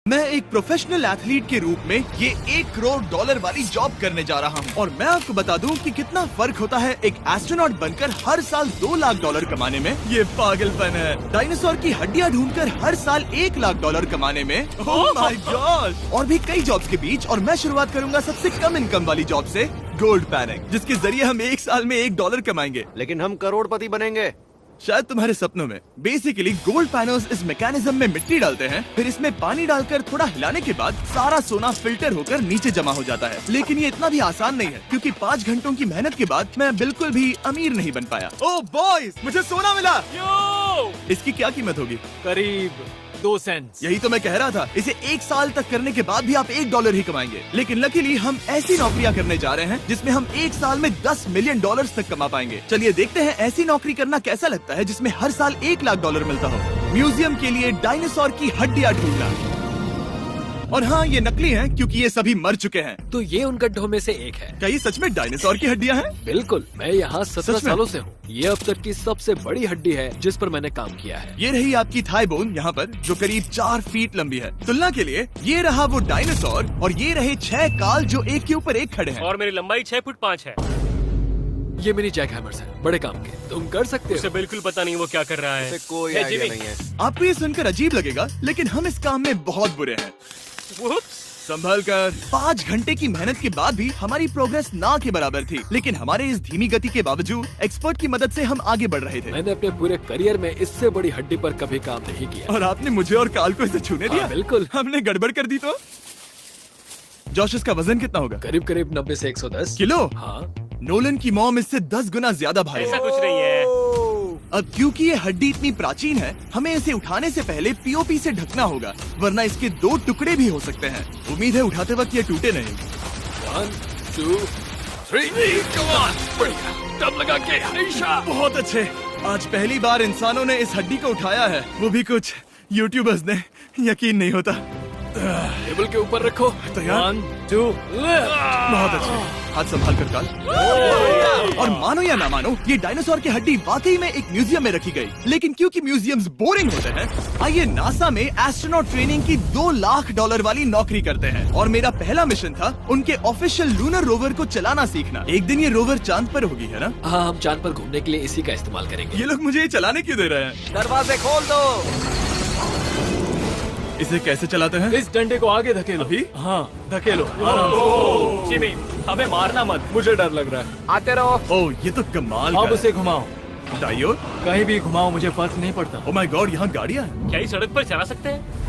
मैं एक professional athlete के रूप में ये $1 करोड़ वाली जॉब करने जा रहा हूँ और मैं आपको बता दूं कि कितना फर्क होता है एक एस्ट्रोनॉट बनकर हर साल $2 लाख कमाने में। ये पागलपन है। डायनासोर की हड्डियाँ ढूंढकर हर साल $1 लाख कमाने में। Oh my God. और भी कई जॉब्स के बीच, और मैं शुरुआत करूंगा सबसे कम इनकम वाली जॉब से, गोल्ड पैनिंग, जिसके जरिए हम एक साल में $1 कमाएंगे। लेकिन हम करोड़पति बनेंगे शायद तुम्हारे सपनों में। बेसिकली गोल्ड पैनल्स इस मैकेनिज्म में मिट्टी डालते हैं, फिर इसमें पानी डालकर थोड़ा हिलाने के बाद सारा सोना फिल्टर होकर नीचे जमा हो जाता है। लेकिन ये इतना भी आसान नहीं है, क्योंकि 5 घंटों की मेहनत के बाद मैं बिल्कुल भी अमीर नहीं बन पाया। ओह बॉयज, मुझे सोना मिला। यो! इसकी क्या कीमत होगी? करीब 2 सेंट्स। यही तो मैं कह रहा था। इसे 1 साल तक करने के बाद भी आप $1 ही कमाएंगे। लेकिन लकीली हम ऐसी नौकरियां करने जा रहे हैं जिसमें हम 1 साल में $10 मिलियन तक कमा पाएंगे। चलिए देखते हैं ऐसी नौकरी करना कैसा लगता है जिसमें हर साल $1 लाख मिलता हो। म्यूजियम के लिए डायनासोर की हड्डियां ढूंढना। और हाँ, ये नकली हैं क्योंकि ये सभी मर चुके हैं। तो ये उन गड्ढों में से एक है। क्या ये सच में डायनासोर की हड्डियां हैं? बिल्कुल, मैं यहाँ 17 सच में? सालों से हूँ। ये अब तक की सबसे बड़ी हड्डी है जिस पर मैंने काम किया है। ये रही आपकी थाई बोन यहाँ पर, जो करीब 4 फीट लंबी है। तुलना के लिए ये रहा वो डायनासोर और ये रहे 6 काल जो एक के ऊपर एक खड़े हैं। और मेरी लंबाई 6 फुट 5 है। ये मेरी जैक हैमर्स है, बड़े काम के। तुम कर सकते उसे हो। बिल्कुल पता नहीं वो क्या कर रहा है। इसे कोई हे, आइडिया जिमी। नहीं है। आपको ये सुनकर अजीब लगेगा, लेकिन हम इस काम में बहुत बुरे हैं। Whoops! संभल कर। 5 घंटे की मेहनत के बाद भी हमारी प्रोग्रेस ना के बराबर थी, लेकिन हमारे इस धीमी गति के बावजूद एक्सपर्ट की मदद से हम आगे बढ़ रहे थे। मैंने अपने पूरे करियर में इससे बड़ी हड्डी पर कभी काम नहीं किया। और आपने मुझे और काल को इसे छूने दिया? हाँ, बिल्कुल। हमने गड़बड़ कर दी तो? जोश, इसका वजन कितना होगा? करीब करीब 90 से 110 किलो? हाँ। नोलन की मॉम इससे 10 गुना ज्यादा भारी ऐसा है। कुछ नहीं है। अब क्योंकि ये हड्डी इतनी प्राचीन है, हमें इसे उठाने से पहले पीओपी से ढकना होगा, वरना इसके 2 टुकड़े भी हो सकते हैं। उम्मीद है उठाते वक्त ये टूटे नहीं। 1 2 3 come on! बढ़िया, दम लगा के हमेशा। बहुत अच्छे। आज पहली बार इंसानों ने इस हड्डी को उठाया है, वो भी कुछ यूट्यूबर्स ने। यकीन नहीं होता। टेबल के ऊपर रखो। तैयार? 1 2 बहुत अच्छे। हाथ संभाल कर काल। और मानो या ना मानो, ये डायनासोर की हड्डी वाकई में एक म्यूजियम में रखी गई। लेकिन क्योंकि म्यूजियम्स बोरिंग होते हैं, आइए नासा में एस्ट्रोनॉट ट्रेनिंग की $2 लाख वाली नौकरी करते हैं। और मेरा पहला मिशन था उनके ऑफिशियल लूनर रोवर को चलाना सीखना। एक दिन ये रोवर चांद पर होगी, है ना? हाँ, हम चांद पर घूमने के लिए इसी का इस्तेमाल करेंगे। ये लोग मुझे ये चलाने क्यों दे रहे हैं? दरवाजे खोल दो। इसे कैसे चलाते हैं? इस डंडे को आगे धकेलो। अभी? हाँ, धकेलो। जिमी, हमें मारना मत। मुझे डर लग रहा है। आते रहो। ओह, ये तो कमाल अब का उसे घुमाओ। है। दाईं ओर? कहीं भी घुमाओ, मुझे फर्क नहीं पड़ता। ओह माय गॉड, यहाँ गाड़ियाँ हैं। क्या इस सड़क पर चला सकते हैं?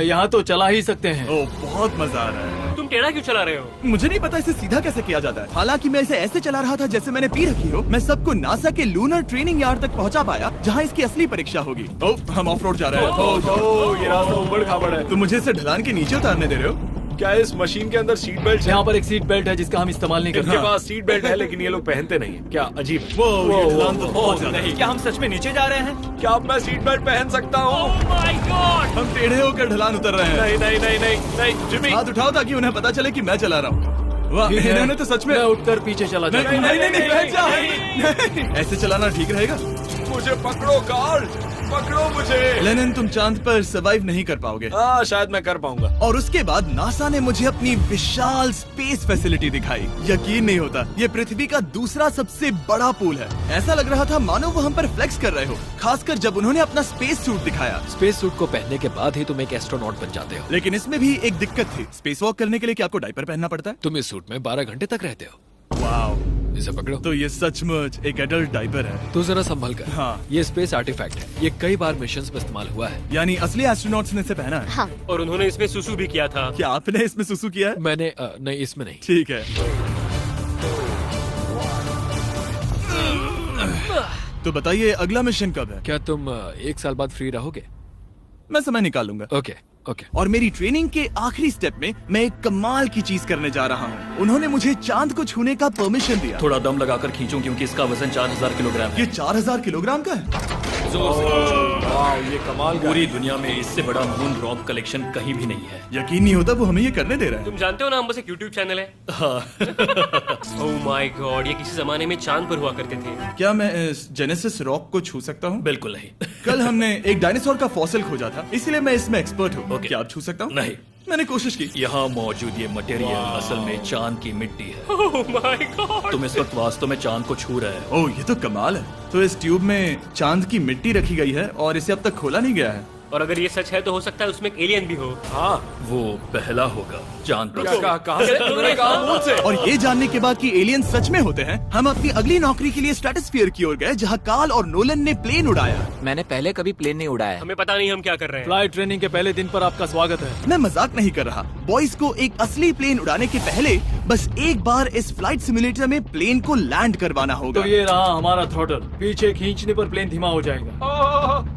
यहाँ तो चला ही सकते हैं। ओह, बहुत मजा आ रहा है। तुम टेढ़ा क्यों चला रहे हो? मुझे नहीं पता इसे सीधा कैसे किया जाता है। हालांकि मैं इसे ऐसे चला रहा था जैसे मैंने पी रखी हो। मैं सबको नासा के लूनर ट्रेनिंग यार्ड तक पहुंचा पाया, जहां इसकी असली परीक्षा होगी। ओह, हम ऑफ रोड जा रहे हैं। ओह, ये रास्ता ऊबड़ खाबड़ है। तुम मुझे इसे ढलान के नीचे उतारने दे रहे हो? क्या इस मशीन के अंदर सीट बेल्ट है? यहाँ पर एक सीट बेल्ट है जिसका हम इस्तेमाल नहीं इनके करते। पास सीट बेल्ट है लेकिन ये लोग पहनते नहीं है। क्या अजीब है। वो ये ढलान तो बहुत ज्यादा है। क्या हम सच में नीचे जा रहे हैं? क्या अब मैं सीट बेल्ट पहन सकता हूँ? Oh my God! हम टेढ़े होकर ढलान उतर रहे हैं। नहीं नहीं नहीं नहीं नहीं जिमी। हाथ उठाओ ताकि उन्हें पता चले कि मैं चला रहा हूँ। वाह, ठीक है। इन्होंने तो सच में। मैं उठकर पीछे चला नहीं जाता नहीं हूँ। नहीं, बैठ जा। नहीं, ऐसे चलाना ठीक रहेगा? मुझे पकड़ो कार्ल, पकड़ो मुझे। लेनिन, तुम चांद पर सर्वाइव नहीं कर पाओगे। हाँ, शायद मैं कर पाऊंगा। और उसके बाद नासा ने मुझे अपनी विशाल स्पेस फैसिलिटी दिखाई। यकीन नहीं होता, ये पृथ्वी का दूसरा सबसे बड़ा पूल है। ऐसा लग रहा था मानो वो हम पर फ्लेक्स कर रहे हो, खासकर जब उन्होंने अपना स्पेस सूट दिखाया। स्पेस सूट को पहनने के बाद ही तुम एक एस्ट्रोनॉट बन जाते हो। लेकिन इसमें भी एक दिक्कत थी। स्पेस वॉक करने के लिए क्या आपको डायपर पहनना पड़ता है? तुम इस सूट में 12 घंटे तक रहते हो। वाओ, इसे पकड़ो। तो ये सचमुच एक एडल्ट डायपर है। तो जरा संभल कर। हाँ। ये स्पेस आर्टिफैक्ट है। ये कई बार मिशंस में इस्तेमाल हुआ है। यानी असली एस्ट्रोनॉट्स ने इसे पहना है। हाँ, और उन्होंने इसमें सुसु भी किया था। क्या आपने इसमें सुसु किया है? मैंने नहीं, इसमें नहीं। ठीक है। तो बताइए अगला मिशन कब है? क्या तुम 1 साल बाद फ्री रहोगे? मैं समय निकाल लूंगा। Okay okay. और मेरी ट्रेनिंग के आखिरी स्टेप में मैं एक कमाल की चीज करने जा रहा हूँ। उन्होंने मुझे चांद को छूने का परमिशन दिया। थोड़ा दम लगाकर खींचो क्योंकि इसका वजन 4000 किलोग्राम है। ये 4000 किलोग्राम का है। जोर से खींचो। वाह, ये कमाल का पूरी दुनिया में इससे बड़ा मून रॉक कलेक्शन कहीं भी नहीं है। यकीन नहीं होता वो हमें ये करने दे रहा है। तुम जानते हो ना, हम बस एक यूट्यूब चैनल है। ओह माय गॉड, ये किसी जमाने में चांद पर हुआ करते थे। क्या मैं इस जेनेसिस रॉक को छू सकता हूँ? बिल्कुल नहीं। कल हमने एक डायनासोर का फॉसिल खोजा था, इसलिए मैं इसमें एक्सपर्ट हूँ। Okay. क्या आप छू सकता हूँ? नहीं। मैंने कोशिश की। यहाँ मौजूद ये मटेरियल असल में चांद की मिट्टी है। Oh my God. तुम इस वक्त वास्तव में चांद को छू रहे हो। ओह, ये तो कमाल है। तो इस ट्यूब में चांद की मिट्टी रखी गई है और इसे अब तक खोला नहीं गया है। और अगर ये सच है तो हो सकता है उसमें एक एलियन भी हो। हाँ, वो पहला होगा चांद पर। क्या कहा से? तुमने कहा मुंह से। और ये जानने के बाद कि एलियन सच में होते हैं, हम अपनी अगली नौकरी के लिए स्ट्रेटोस्फीयर की ओर गए, जहाँ कार्ल और नोलन ने प्लेन उड़ाया। मैंने पहले कभी प्लेन नहीं उड़ाया। हमें पता नहीं हम क्या कर रहे हैं। फ्लाइट ट्रेनिंग के पहले दिन पर आपका स्वागत है। मैं मजाक नहीं कर रहा। बॉयज को एक असली प्लेन उड़ाने के पहले बस एक बार इस फ्लाइट सिमुलेटर में प्लेन को लैंड करवाना होगा। तो ये रहा हमारा थ्रॉटल। पीछे खींचने पर प्लेन धीमा हो जाएगा।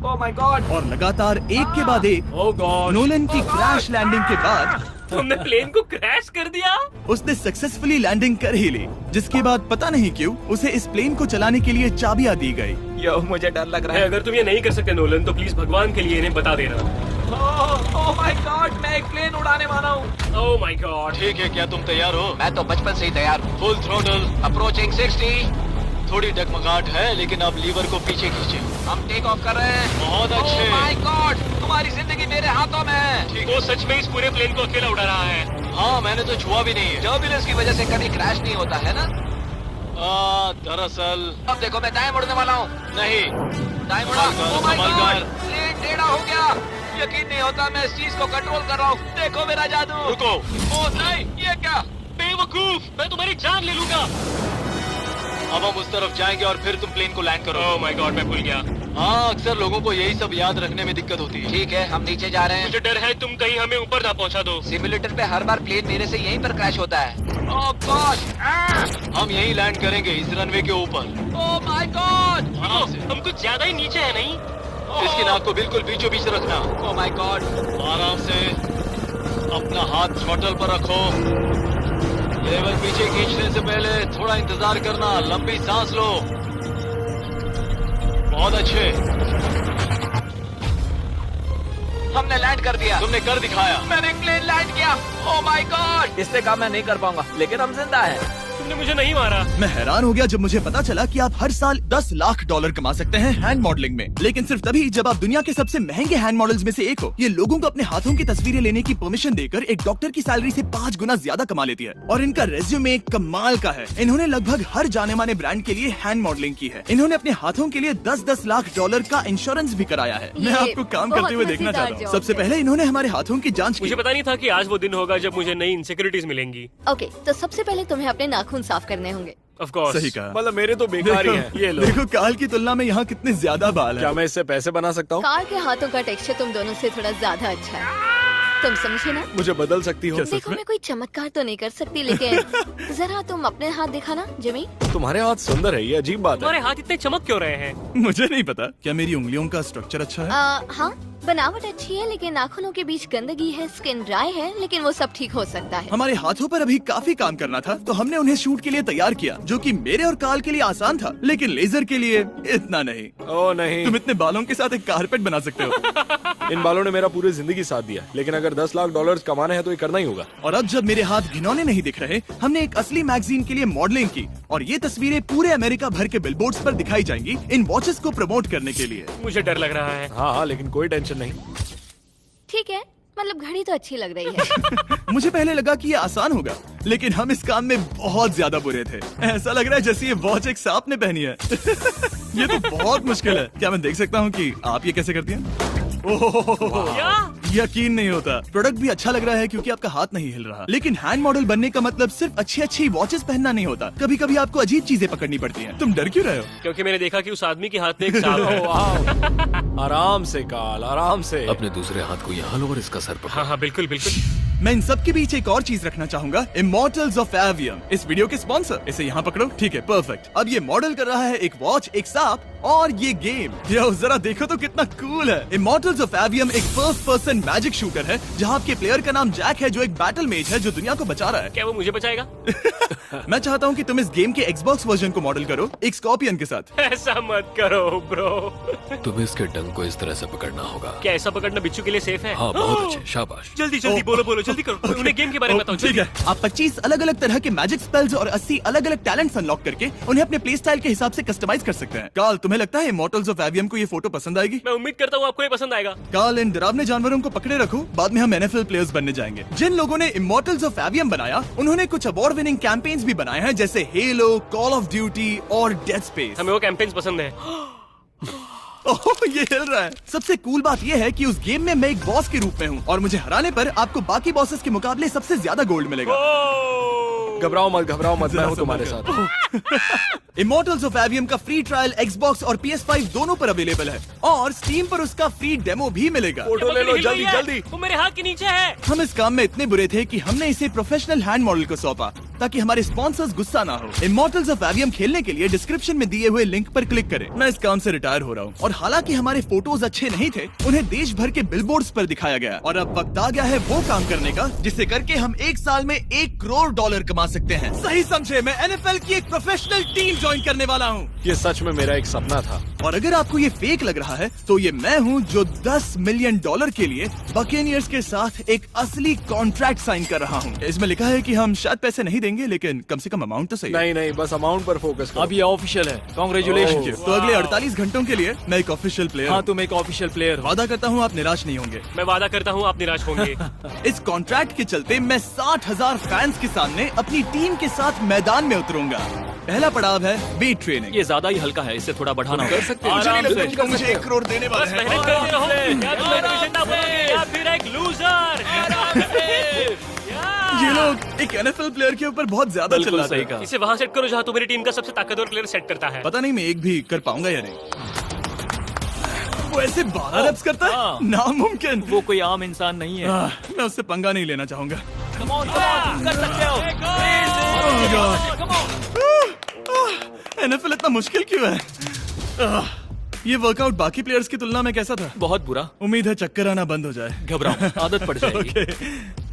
Oh my God. और लगातार एक के बाद एक ओह गॉड। नोलन की क्रैश लैंडिंग के बाद तुमने प्लेन को क्रैश कर दिया। उसने सक्सेसफुली लैंडिंग कर ही ली, जिसके बाद पता नहीं क्यों उसे इस प्लेन को चलाने के लिए चाबियां दी गई। यो, मुझे डर लग रहा है। अगर तुम ये नहीं कर सकते नोलन, तो प्लीज भगवान के लिए इन्हें बता देना। ओह माय गॉड, मैं एक प्लेन उड़ाने वाला हूँ। Oh my God. ठीक है, क्या तुम तैयार हो? मैं तो बचपन से ही तैयार हूँ। Full throttle. अप्रोचिंग 60। थोड़ी डगमगाहट है, लेकिन अब लीवर को पीछे खींचे। हम टेक ऑफ कर रहे हैं। बहुत अच्छे। ओह माय गॉड, तुम्हारी जिंदगी मेरे हाथों में है। वो सच में इस पूरे प्लेन को अकेला उड़ा रहा है। हाँ, मैंने तो छुआ भी नहीं है। टर्बुलेंस की वजह से कभी क्रैश नहीं होता है ना। दरअसल अब देखो, मैं दाएं मुड़ने वाला हूँ। नहीं। दाएं मुड़ा। संभल ओह माय कर, गॉड, संभल कर। प्लेन टेढ़ा हो गया। यकीन नहीं होता मैं इस चीज को कंट्रोल कर रहा हूँ। देखो मेरा जादू। रुको। ओह नहीं, ये क्या? बेवकूफ, मैं तुम्हारी जान ले लूंगा। अब हम उस तरफ जाएंगे और फिर तुम प्लेन को लैंड करो। ओह माय गॉड, मैं भूल गया। हाँ, अक्सर लोगों को यही सब याद रखने में दिक्कत होती है। ठीक है, हम नीचे जा रहे हैं। मुझे डर है तुम कहीं हमें ऊपर ना पहुंचा दो। सिमुलेटर पे हर बार प्लेन मेरे से यहीं पर क्रैश होता है। ओह गॉड। हम यहीं लैंड करेंगे, इस रनवे के ऊपर। Oh my God. आराम से। हम कुछ ज्यादा ही नीचे है नहीं? इसकी नाक को बिल्कुल बीचों बीच रखना। Oh my God. आराम से अपना हाथ थ्रॉटल पर रखो। लेवल पीछे खींचने से पहले थोड़ा इंतजार करना। लंबी सांस लो। बहुत अच्छे। हमने लैंड कर दिया। तुमने कर दिखाया। मैंने प्लेन लैंड किया। Oh my God. इससे काम मैं नहीं कर पाऊंगा, लेकिन हम जिंदा हैं। तुमने मुझे नहीं मारा। मैं हैरान हो गया जब मुझे पता चला कि आप हर साल 10 लाख डॉलर कमा सकते हैं हैंड मॉडलिंग में, लेकिन सिर्फ तभी जब आप दुनिया के सबसे महंगे हैंड मॉडल्स में से एक हो। ये लोगों को अपने हाथों की तस्वीरें लेने की परमिशन देकर एक डॉक्टर की सैलरी से 5 गुना ज्यादा कमा लेती है। और इनका रेज्यूमे कमाल का है। इन्होंने लगभग हर जाने माने ब्रांड के लिए हैंड मॉडलिंग की है। इन्होंने अपने हाथों के लिए 10-10 लाख डॉलर का इंश्योरेंस भी कराया है। मैं ये आपको काम करते हुए बहुत देखना मजेदार चाहता हूँ। जॉब सबसे है। पहले इन्होंने हमारे हाथों की जाँच की। मुझे पता नहीं था कि आज वो दिन होगा जब मुझे नई इनसिक्योरिटीज मिलेंगी। ओके, तो सबसे पहले तुम्हें अपने नाखून साफ करने होंगे। Of course. सही कहा। मतलब मेरे तो बेकार ही हैं। ये लो। देखो काल की तुलना में यहाँ कितने ज्यादा बाल क्या हैं। मैं इससे पैसे बना सकता हूँ? कार के हाथों का टेक्सचर तुम दोनों से थोड़ा ज्यादा अच्छा है। तुम समझे ना? मुझे बदल सकती हो? देखो, मैं कोई चमत्कार तो नहीं कर सकती, लेकिन जरा तुम अपने हाथ दिखाना जिमी। तुम्हारे हाथ सुंदर है, ये अजीब बात है। तुम्हारे हाथ इतने चमक क्यों रहे हैं? मुझे नहीं पता। क्या मेरी उंगलियों का स्ट्रक्चर अच्छा है? हाँ, बनावट अच्छी है, लेकिन नाखूनों के बीच गंदगी है, स्किन ड्राई है, लेकिन वो सब ठीक हो सकता है। हमारे हाथों पर अभी काफी काम करना था, तो हमने उन्हें शूट के लिए तैयार किया, जो कि मेरे और काल के लिए आसान था, लेकिन लेजर के लिए इतना नहीं। ओह नहीं। तुम इतने बालों के साथ एक कारपेट बना सकते हो। इन बालों ने मेरा पूरी जिंदगी साथ दिया, लेकिन अगर 10 लाख डॉलर कमाने हैं तो ये करना ही होगा। और अब जब मेरे हाथ घिनौने नहीं दिख रहे, हमने एक असली मैगजीन के लिए मॉडलिंग की, और ये तस्वीरें पूरे अमेरिका भर के बिलबोर्ड्स पर दिखाई जाएंगी इन वॉचेस को प्रमोट करने के लिए। मुझे डर लग रहा है। हाँ, लेकिन कोई टेंशन नहीं। ठीक है, मतलब घड़ी तो अच्छी लग रही है। मुझे पहले लगा कि ये आसान होगा, लेकिन हम इस काम में बहुत ज्यादा बुरे थे। ऐसा लग रहा है जैसे ये वॉच एक सांप ने पहनी है। ये तो बहुत मुश्किल है। क्या मैं देख सकता हूँ कि आप ये कैसे करती हैं? ओह, क्या? यकीन नहीं होता। प्रोडक्ट भी अच्छा लग रहा है क्योंकि आपका हाथ नहीं हिल रहा। लेकिन हैंड मॉडल बनने का मतलब सिर्फ अच्छी वॉचेस पहनना नहीं होता। कभी कभी आपको अजीब चीजें पकड़नी पड़ती हैं। तुम डर क्यों रहे हो? क्योंकि मैंने देखा कि उस आदमी के हाथ में एक सांप है। वाह। आराम से काल, आराम से। अपने दूसरे हाथ को यहाँ लो और इसका सर पकड़ो। हाँ हाँ, बिल्कुल बिल्कुल। मैं इन सब के बीच एक और चीज रखना चाहूंगा, इमॉर्टल्स ऑफ एवियम, इस वीडियो के स्पॉन्सर। इसे यहाँ पकड़ो, ठीक है, परफेक्ट। अब ये मॉडल कर रहा है एक वॉच, एक सांप और ये गेम। यो जरा देखो तो कितना कूल है। इमॉर्टल्स ऑफ एवियम एक फर्स्ट पर्सन मैजिक शूटर है जहाँ आपके प्लेयर का नाम जैक है, जो एक बैटल मेज है जो दुनिया को बचा रहा है। क्या वो मुझे बचाएगा? मैं चाहता हूँ कि तुम इस गेम के Xbox वर्जन को मॉडल करो एक स्कॉर्पियन के साथ। ऐसा मत करो ब्रो। तुम्हें इसके डंक को इस तरह से पकड़ना होगा। क्या ऐसा पकड़ना बिच्छू के लिए सेफ है? हाँ, बहुत अच्छे, शाबाश। जल्दी जल्दी बोलो जल्दी करो। उन्हें गेम के बारे में बताओ। ठीक है, आप 25 अलग अलग तरह के मैजिक स्पेल्स और 80 अलग अलग टैलेंट्स अनलॉक करके उन्हें अपने प्ले स्टाइल के हिसाब से कस्टमाइज कर सकते हैं। कार्ल, तुम्हें लगता है इमॉर्टल्स ऑफ एवियम को ये फोटो पसंद आएगी? मैं उम्मीद करता हूँ आपको ये पसंद आएगा। कार्ल, इन डरावने जानवरों को पकड़े रखो, बाद में हम NFL प्लेयर्स बनने जाएंगे। जिन लोगों ने इमॉर्टल्स ऑफ एवियम बनाया उन्होंने कुछ अवार्ड विनिंग कैंपेन्स भी बनाए हैं, जैसे हेलो, कॉल ऑफ ड्यूटी और डेड स्पेस। हमें वो कैंपेन्स पसंद है। ओह, ये हिल रहा है। सबसे कूल बात ये है कि उस गेम में मैं एक बॉस के रूप में हूँ और मुझे हराने पर आपको बाकी बॉसेस के मुकाबले सबसे ज्यादा गोल्ड मिलेगा। घबराओ मत, मैं हूँ तुम्हारे साथ। इमॉर्टल्स ऑफ एवियम का फ्री ट्रायल Xbox और PS5 दोनों पर अवेलेबल है और Steam पर उसका फ्री डेमो भी मिलेगा। फोटो ले लो जल्दी जल्दी। वो मेरे हाथ के नीचे है। हम इस काम में इतने बुरे थे कि हमने इसे प्रोफेशनल हैंड मॉडल को सौंपा ताकि हमारे स्पॉन्सर्स गुस्सा ना हो। इमॉर्टल्स ऑफ एवियम खेलने के लिए डिस्क्रिप्शन में दिए हुए लिंक पर क्लिक करें। मैं इस काम से रिटायर हो रहा हूँ और हालांकि हमारे फोटोज अच्छे नहीं थे, उन्हें देश भर के बिलबोर्ड्स पर दिखाया गया और अब वक्त आ गया है वो काम करने का जिसे करके हम एक साल में $1 करोड़ कमा सकते हैं। सही समझे, मैं NFL की एक प्रोफेशनल टीम ज्वाइन करने वाला हूँ। ये सच में मेरा एक सपना था। और अगर आपको ये फेक लग रहा है तो ये मैं हूँ जो $10 मिलियन के लिए बकेनियर्स के साथ एक असली कॉन्ट्रैक्ट साइन कर रहा हूँ। इसमें लिखा है कि हम शायद पैसे नहीं देंगे, लेकिन कम से कम अमाउंट तो सही है। नहीं, बस अमाउंट पर फोकस करो। अब ये ऑफिशियल है। कांग्रेचुलेशन। तो अगले 48 घंटों के लिए मैं एक ऑफिशियल प्लेयर हाँ, हूँ। तुम एक ऑफिशियल प्लेयर हो। वादा करता हूँ आप निराश नहीं होंगे। मैं वादा करता हूँ आप निराश होंगे। इस कॉन्ट्रैक्ट के चलते मैं 60,000 फैंस के सामने अपनी टीम के साथ मैदान में उतरूंगा। पहला पड़ाव है वेट ट्रेनिंग। ये ज्यादा ही हल्का है, इससे थोड़ा बढ़ाना होगा। कर सकते मुझे नहीं हैं। लगता कि तुम मुझे 1 करोड़ देने वाले बस हैं। मेहनत करते रहो। या तुम मेरे ना बनोगे या फिर एक लूजर। ये लोग एक NFL प्लेयर के ऊपर बहुत ज्यादा बिल्कुल चिल्लाते सही हैं। कहा। इसे वहाँ सेट करो जहाँ तुम्हारी टीम का सबसे ताकतवर प्लेयर सेट करता है। पता नहीं मैं एक भी कर पाऊंगा या नहीं। वो ऐसे 12 reps करता है, हाँ। नामुमकिन। वो कोई आम इंसान नहीं है। मैं उससे पंगा नहीं लेना चाहूंगा। Come on, तुम कर सकते हो। NFL इतना मुश्किल क्यों है? ये वर्कआउट बाकी प्लेयर्स की तुलना में कैसा था? बहुत बुरा। उम्मीद है चक्कर आना बंद हो जाए। घबराओ, आदत पड़ जाएगी। Okay.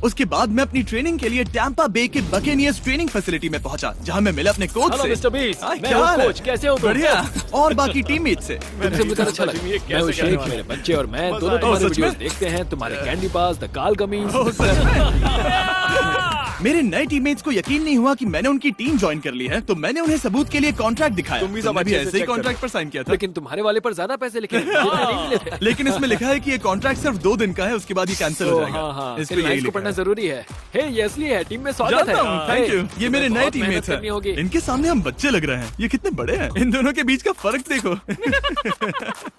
उसके बाद मैं अपनी ट्रेनिंग के लिए टैंपा बे के बकेनियर्स ट्रेनिंग फैसिलिटी में पहुंचा, जहां मैं मिला अपने कोच हेलो से। मिस्टर बीस, हाँ, मैं क्या हूँ हाल है? कोच, कैसे हो तुम? बढ़िया। और बाकी टीममेट से। तुमसे मुझे अच्छा लगा। मैं वो शेख, मेरे बच्चे और मैं दोनों तुम्हारे सच में? वीडियोस देखते हैं। तुम्हारे कैंडी बाज, द काल कमीज। ओह, सच में? मेरे नए टीममेट्स को यकीन नहीं हुआ कि मैंने उनकी टीम ज्वाइन कर ली है, तो मैंने उन्हें सबूत के लिए कॉन्ट्रैक्ट दिखाया। तुम भी सब तुमने अच्छे से ऐसे ही check कॉन्ट्रैक्ट करो। पर साइन किया था। लेकिन तुम्हारे वाले पर ज्यादा पैसे लिखे हैं। जितने नहीं मिले थे। लेकिन इसमें लिखा है कि ये कॉन्ट्रैक्ट सिर्फ 2 दिन का है, उसके बाद ये कैंसिल हो जाएगा। हाँ, इस पे फिर यही इसको लिखा पढ़ना है। जरूरी है। हे, ये असली है, टीम में स्वागत है। जानता हूँ, थैंक यू। ये मेरे नए बहुत टीममेट्स मेहनत करनी होगी। हैं। इनके सामने हम बच्चे लग रहे हैं। ये कितने बड़े हैं। इन दोनों के बीच का फर्क देखो।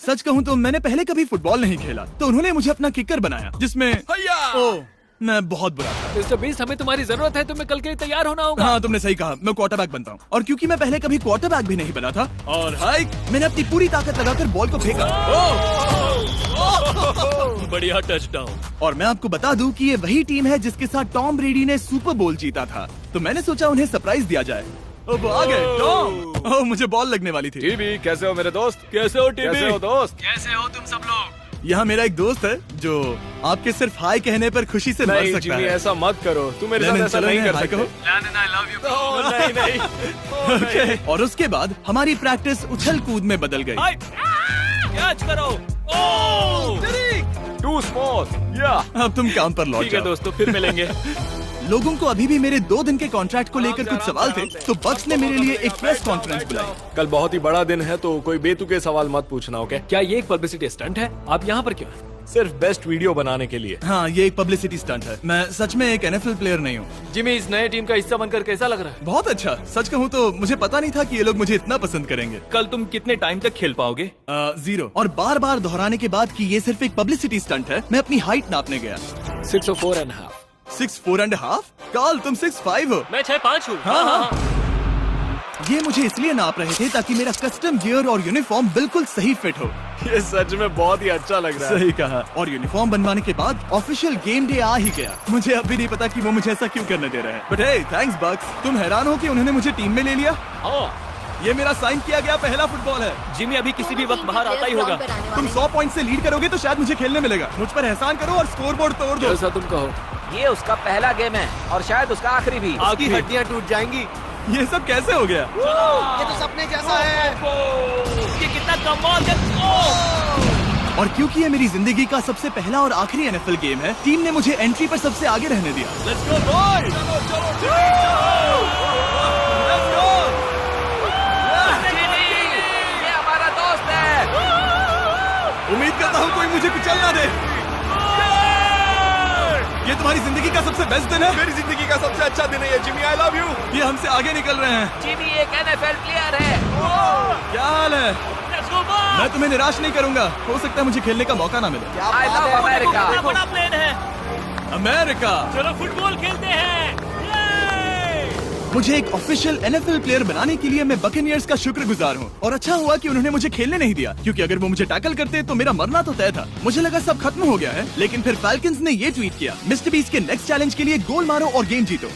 सच कहूँ तो मैंने पहले कभी फुटबॉल नहीं खेला, तो उन्होंने मुझे अपना किकर बनाया, जिसमें ओह, मैं बहुत बुरा था। मिस्टर बीस, हमें तुम्हारी जरूरत है। तुम्हें कल के लिए तैयार होना होगा। हाँ, तुमने सही कहा। मैं क्वार्टरबैक बनता हूँ और क्योंकि मैं पहले कभी क्वार्टरबैक भी नहीं बना था और हाइक, मैंने अपनी पूरी ताकत लगाकर बॉल को फेंका। बढ़िया टचडाउन। और मैं आपको बता दूं कि ये वही टीम है जिसके साथ टॉम ब्रेडी ने सुपर बोल जीता था, तो मैंने सोचा उन्हें सरप्राइज दिया जाए। अब आ गए टॉम। ओह, मुझे बॉल लगने वाली थी। टीबी, कैसे हो मेरे दोस्त? कैसे हो टीबी? कैसे हो दोस्त? कैसे हो तुम सब लोग? यहाँ मेरा एक दोस्त है जो आपके सिर्फ हाय कहने पर खुशी से मर नहीं सकता जिमी, है। ऐसा मत करो। तुम मेरे साथ लेनिन, ऐसा चलो नहीं इन्हें कर हाय सकते। कहो। नहीं। Okay. और उसके बाद हमारी प्रैक्टिस उछल कूद में बदल गई। कैच करो। ओह! Too small. या अब तुम काम पर लौट ठीक है जाओ। दोस्तों, फिर मिलेंगे। लोगों को अभी भी मेरे 2 दिन के कॉन्ट्रैक्ट को लेकर कुछ सवाल थे, तो बक्स ने मेरे लिए एक प्रेस कॉन्फ्रेंस बुलाई। कल बहुत ही बड़ा दिन है, तो कोई बेतुके सवाल मत पूछना, ओके? क्या ये एक पब्लिसिटी स्टंट है? आप यहाँ पर क्यों हैं? सिर्फ बेस्ट वीडियो बनाने के लिए। हाँ, ये एक पब्लिसिटी स्टंट है। मैं सच में एक NFL प्लेयर नहीं हूँ। जिमी, इस नए टीम का हिस्सा बनकर कैसा लग रहा है? बहुत अच्छा। सच कहूँ तो मुझे पता नहीं था कि ये लोग मुझे इतना पसंद करेंगे। कल तुम कितने टाइम तक खेल पाओगे? 0। और बार बार दोहराने के बाद कि ये सिर्फ एक पब्लिसिटी स्टंट है, मैं अपनी हाइट नापने गया। 6'4.5". 6'4.5"? कार्ल, तुम 6'5" हो। मैं 6'5" हूँ। हाँ। ये मुझे इसलिए नाप रहे थे ताकि मेरा कस्टम गियर और यूनिफॉर्म बिल्कुल सही फिट हो। ये सच में बहुत ही अच्छा लग रहा है। सही कहा। और यूनिफॉर्म बनवाने के बाद ऑफिशियल गेम डे आ ही गया। मुझे अब भी नहीं पता कि वो मुझे ऐसा क्यों करने दे रहे हैं। बट हे, थैंक्स बक्स। तुम हैरान हो कि उन्होंने मुझे टीम में ले लिया? ये मेरा साइन किया गया पहला फुटबॉल है। जिमी अभी किसी भी वक्त बाहर आता ही होगा। तुम 100 पॉइंट से लीड करोगे तो शायद मुझे खेलने मिलेगा। मुझ पर एहसान करो और स्कोर बोर्ड तोड़ दो। जैसा तुम कहो। ये उसका पहला गेम है और शायद उसका आखिरी भी। आपकी हड्डियां टूट जाएंगी। ये सब कैसे हो गया? ये तो सपने जैसा है। ये कितना कमाल है। और क्योंकि ये मेरी जिंदगी का सबसे पहला और आखिरी NFL गेम है, टीम ने मुझे एंट्री पर सबसे आगे रहने दिया। Let's go boys. ये हमारा दोस्त है। उम्मीद करता हूँ कोई मुझे कुचल ना दे। ये तुम्हारी जिंदगी का सबसे बेस्ट दिन है। मेरी जिंदगी का सबसे अच्छा दिन है ये जिमी। I love you. ये हमसे आगे निकल रहे हैं। जिमी एक NFL प्लेयर है। क्या हाल है? मैं तुम्हें निराश नहीं करूंगा। हो सकता है मुझे खेलने का मौका ना मिले। I love America. बड़ा प्लेन है। अमेरिका। चलो फुटबॉल खेलते हैं। मुझे एक ऑफिशियल NFL प्लेयर बनाने के लिए मैं बकेनियर्स का शुक्रगुजार हूँ। और अच्छा हुआ कि उन्होंने मुझे खेलने नहीं दिया, क्योंकि अगर वो मुझे टैकल करते तो मेरा मरना तो तय था। मुझे लगा सब खत्म हो गया है, लेकिन फिर फैल्कन्स ने ये ट्वीट किया, मिस्टर बीस्ट के नेक्स्ट चैलेंज के लिए गोल मारो और गेम जीतो।